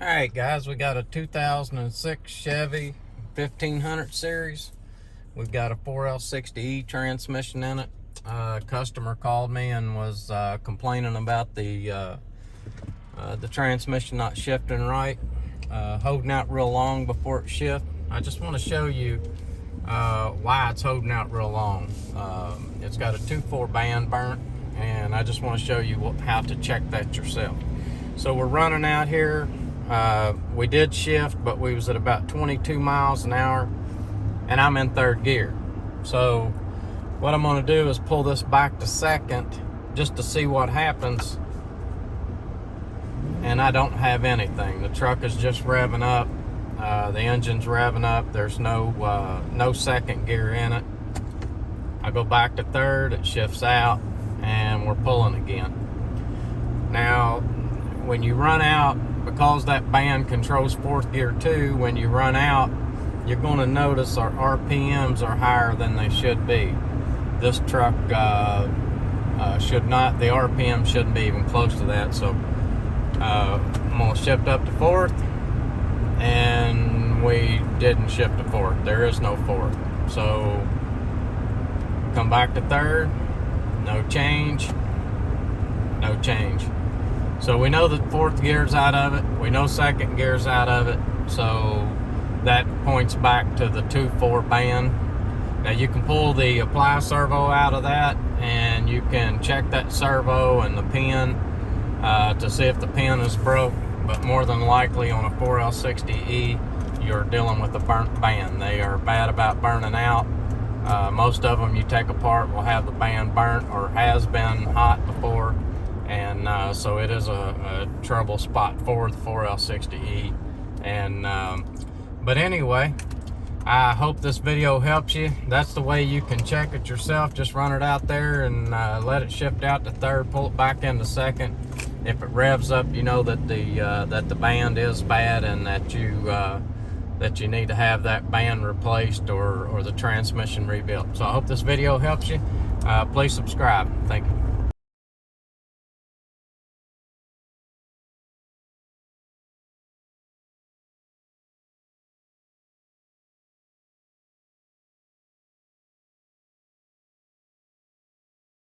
All right, guys, we got a 2006 Chevy 1500 series. We've got a 4L60E transmission in it. Customer called me and was complaining about the transmission not shifting right, holding out real long before it shifts. I just want to show you why it's holding out real long. It's got a 2.4 band burnt, and I just want to show you how to check that yourself. So we're running out here. We did shift, but we was at about 22 miles an hour, and I'm in third gear. So what I'm going to do is pull this back to second just to see what happens, and I don't have anything. The truck is just revving up. The engine's revving up. There's no second gear in it. I go back to third, it shifts out, and we're pulling again. Now, when you run out, because that band controls fourth gear too, when you run out, you're going to notice our RPMs are higher than they should be. This truck should not, the RPM shouldn't be even close to that. So I'm going to shift up to fourth, and we didn't shift to fourth. There is no fourth. So come back to third, no change, no change. So we know that fourth gear's out of it. We know second gear's out of it. So that points back to the 2.4 band. Now you can pull the apply servo out of that, and you can check that servo and the pin to see if the pin is broke. But more than likely on a 4L60E, you're dealing with a burnt band. They are bad about burning out. Most of them you take apart will have the band burnt or has been hot before. And so it is a trouble spot for the 4L60E. And but anyway, I hope this video helps you. That's the way you can check it yourself. Just run it out there and let it shift out to third, pull it back into second. If it revs up, you know that the band is bad, and that you need to have that band replaced or the transmission rebuilt. So I hope this video helps you. Please subscribe. Thank you.